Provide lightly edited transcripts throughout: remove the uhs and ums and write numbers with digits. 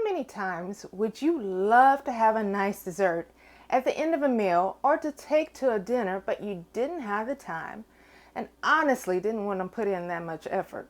many times would you love to have a nice dessert at the end of a meal or to take to a dinner, but you didn't have the time and honestly didn't want to put in that much effort?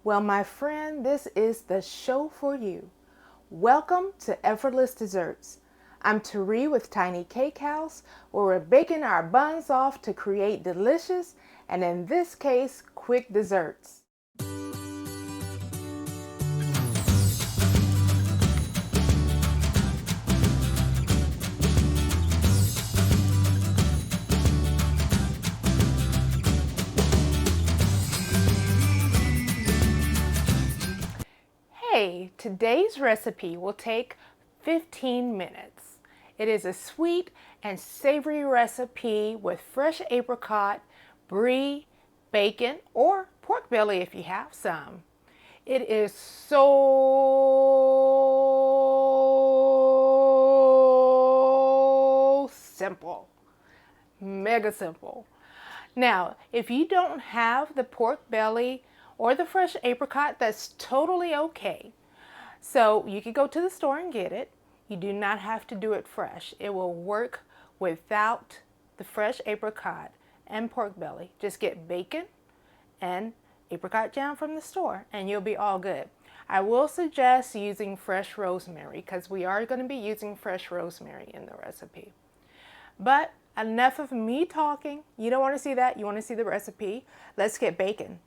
Well, my friend, this is the show for you. Welcome to Effortless Desserts. I'm Tari with Tiny Cake House, where we're baking our buns off to create delicious, and in this case, quick desserts. Hey, today's recipe will take 15 minutes. It is a sweet and savory recipe with fresh apricot, brie, bacon, or pork belly if you have some. It is so simple, mega simple. Now, if you don't have the pork belly or the fresh apricot, that's totally okay. So you could go to the store and get it. You do not have to do it fresh. It will work without the fresh apricot and pork belly. Just get bacon and apricot jam from the store and you'll be all good. I will suggest using fresh rosemary because we are going to be using fresh rosemary in the recipe. But enough of me talking. You don't want to see that. You want to see the recipe. Let's get bacon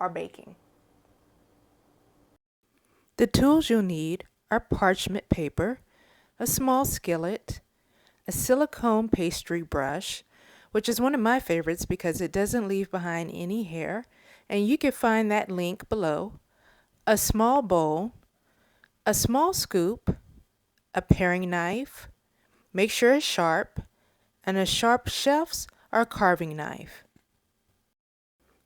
or baking. The tools you'll need are parchment paper, a small skillet, a silicone pastry brush, which is one of my favorites because it doesn't leave behind any hair, and you can find that link below, a small bowl, a small scoop, a paring knife, make sure it's sharp, and a sharp chef's or carving knife.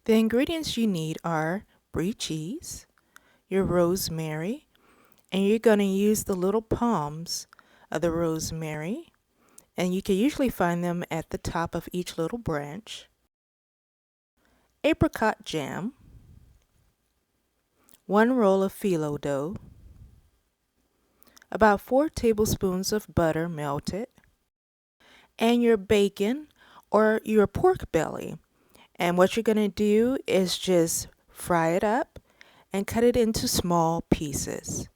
The ingredients you need are Brie cheese, your rosemary, and you're going to use the little palms of the rosemary, and you can usually find them at the top of each little branch. Apricot jam, 1 roll of phyllo dough, about 4 tablespoons of butter melted, and your bacon or your pork belly. And what you're going to do is just fry it up and cut it into small pieces.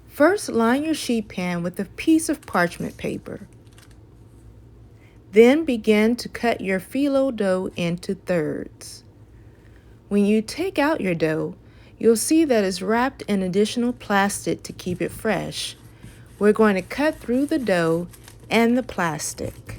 First, line your sheet pan with a piece of parchment paper. Then begin to cut your phyllo dough into thirds. When you take out your dough, you'll see that it's wrapped in additional plastic to keep it fresh. We're going to cut through the dough and the plastic.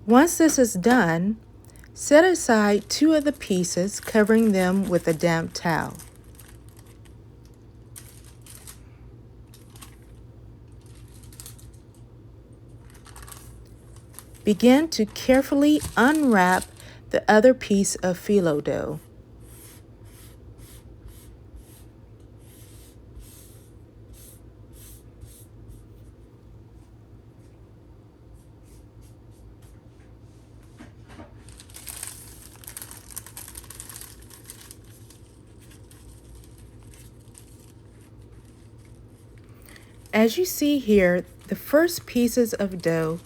Once this is done, set aside 2 of the pieces, covering them with a damp towel. Begin to carefully unwrap the other piece of phyllo dough. As you see here, the first pieces of dough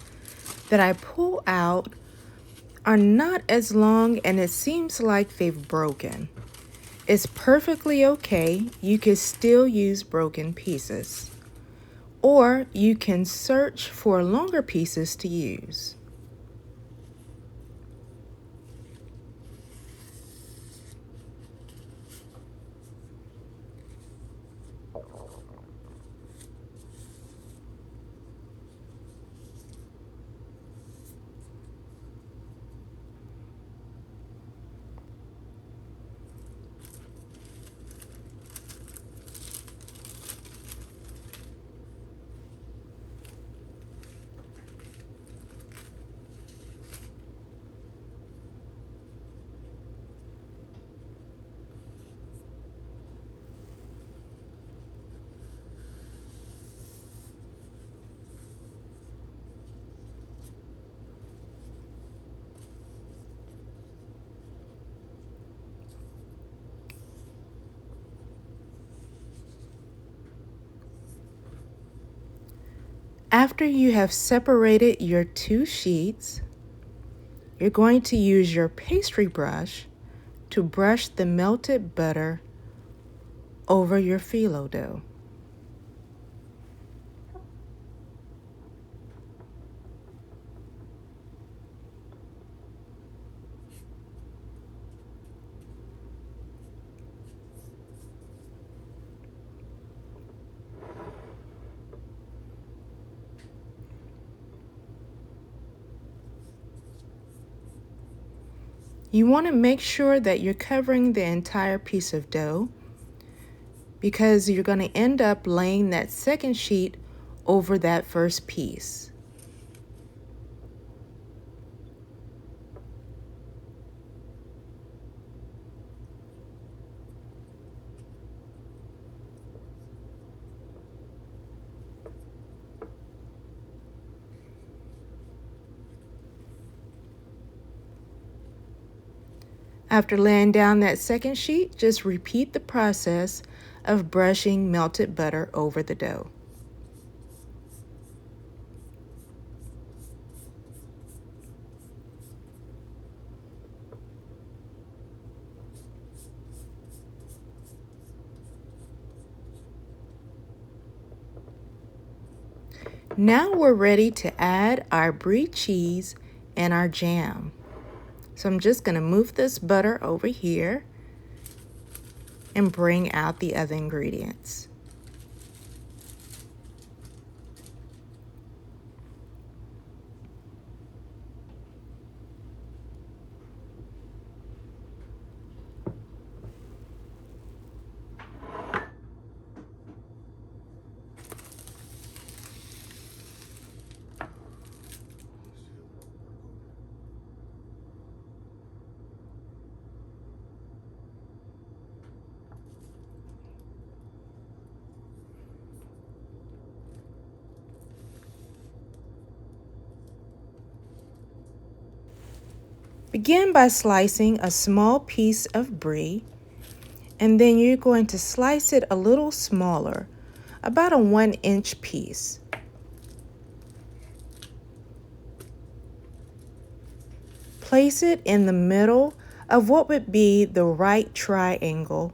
that I pull out are not as long and it seems like they've broken. It's perfectly okay. You can still use broken pieces. Or you can search for longer pieces to use. After you have separated your two sheets, you're going to use your pastry brush to brush the melted butter over your phyllo dough. You want to make sure that you're covering the entire piece of dough because you're going to end up laying that second sheet over that first piece. After laying down that second sheet, just repeat the process of brushing melted butter over the dough. Now we're ready to add our Brie cheese and our jam. So I'm just going to move this butter over here and bring out the other ingredients. Begin by slicing a small piece of brie, and then you're going to slice it a little smaller, about a 1-inch piece. Place it in the middle of what would be the right triangle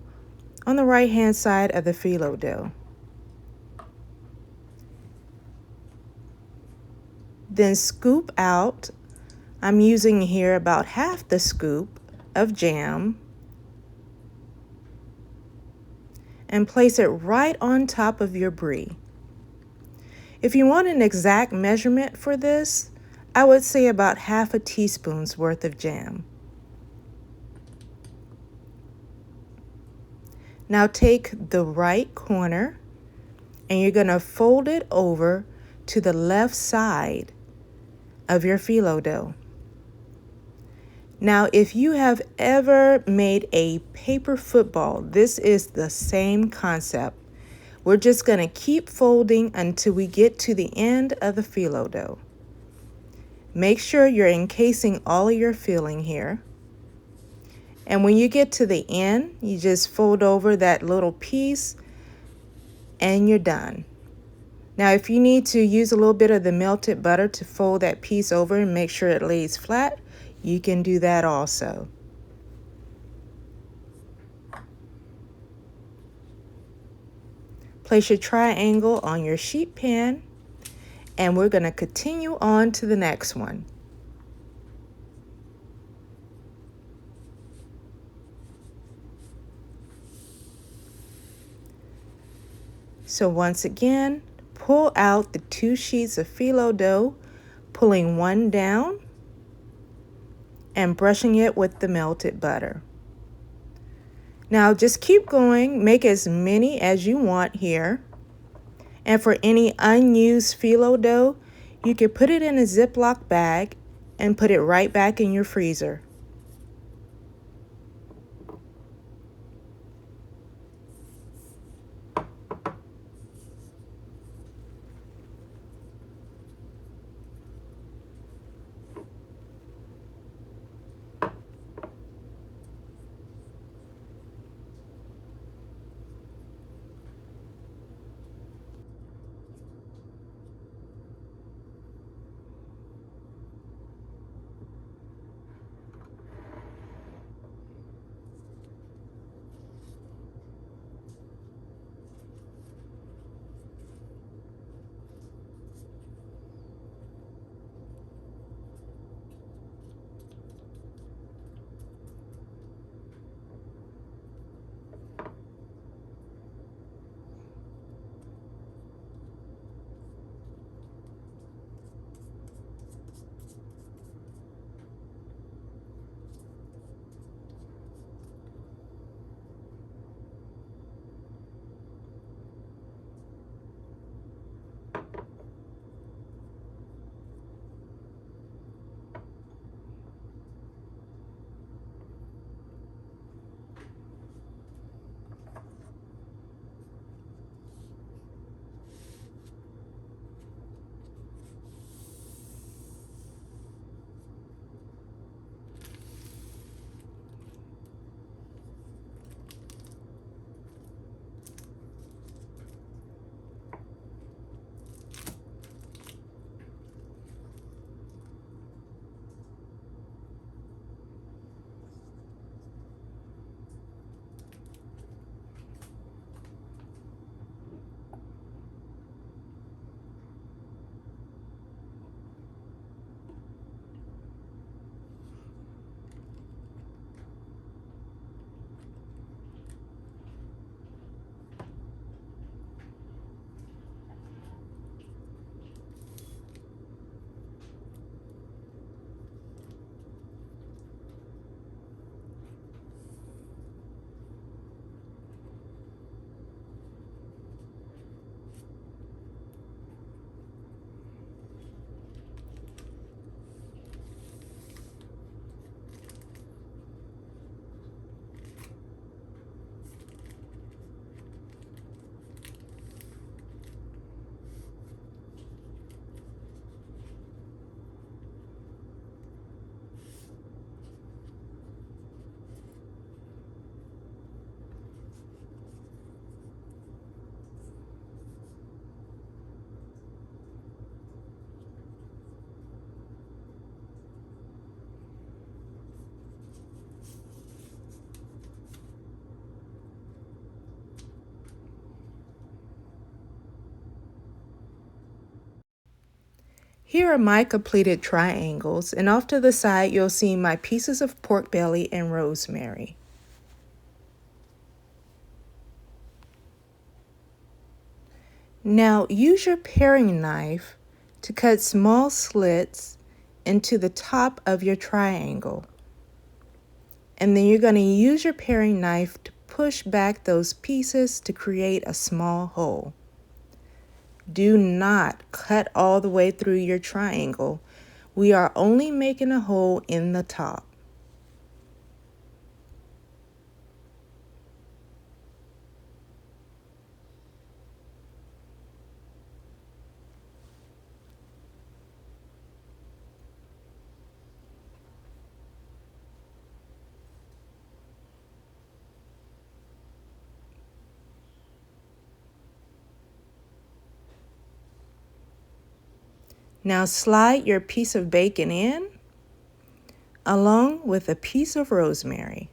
on the right hand side of the phyllo dough. Then scoop out, I'm using here about half the scoop of jam, and place it right on top of your brie. If you want an exact measurement for this, I would say about half a teaspoon's worth of jam. Now take the right corner and you're going to fold it over to the left side of your phyllo dough. Now, if you have ever made a paper football, this is the same concept. We're just going to keep folding until we get to the end of the phyllo dough. Make sure you're encasing all of your filling here. And when you get to the end, you just fold over that little piece and you're done. Now, if you need to use a little bit of the melted butter to fold that piece over and make sure it lays flat, you can do that also. Place your triangle on your sheet pan, and we're going to continue on to the next one. So once again, pull out the 2 sheets of phyllo dough, pulling one down and brushing it with the melted butter. Now just keep going, make as many as you want here. And for any unused phyllo dough, you can put it in a Ziploc bag and put it right back in your freezer. Here are my completed triangles, and off to the side you'll see my pieces of pork belly and rosemary. Now use your paring knife to cut small slits into the top of your triangle. And then you're going to use your paring knife to push back those pieces to create a small hole. Do not cut all the way through your triangle. We are only making a hole in the top. Now slide your piece of bacon in, along with a piece of rosemary.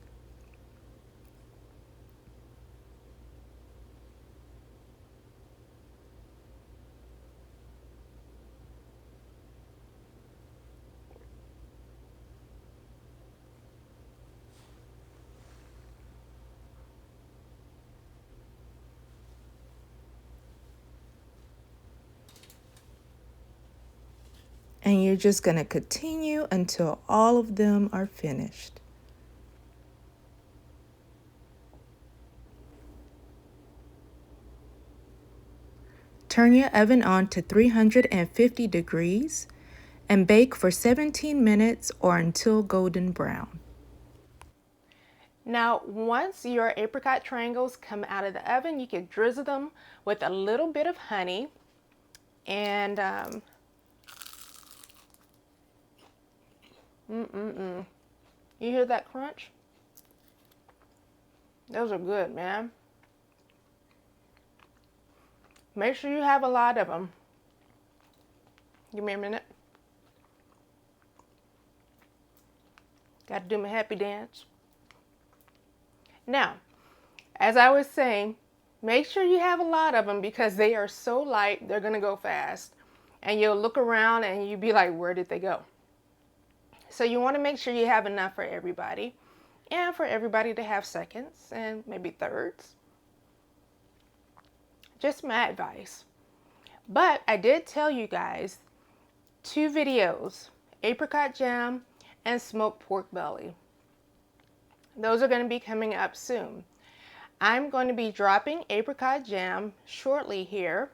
And you're just going to continue until all of them are finished. Turn your oven on to 350 degrees and bake for 17 minutes or until golden brown. Now, once your apricot triangles come out of the oven, you can drizzle them with a little bit of honey and you hear that crunch? Those are good, man. Make sure you have a lot of them. Give me a minute. Got to do my happy dance. Now, as I was saying, make sure you have a lot of them because they are so light, they're going to go fast. And you'll look around and you'll be like, where did they go? So you want to make sure you have enough for everybody and for everybody to have seconds and maybe thirds. Just my advice. But I did tell you guys 2 videos, apricot jam and smoked pork belly. Those are going to be coming up soon. I'm going to be dropping apricot jam shortly here.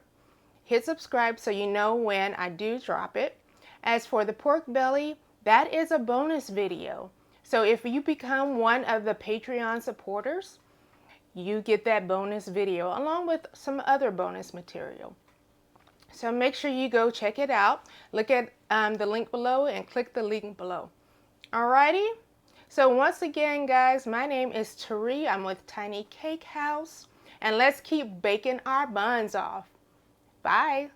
Hit subscribe so you know when I do drop it. As for the pork belly, that is a bonus video. So if you become one of the Patreon supporters, you get that bonus video along with some other bonus material. So make sure you go check it out. Look at the link below and click the link below. Alrighty. So once again, guys, my name is Tari. I'm with Tiny Cake House. And let's keep baking our buns off. Bye.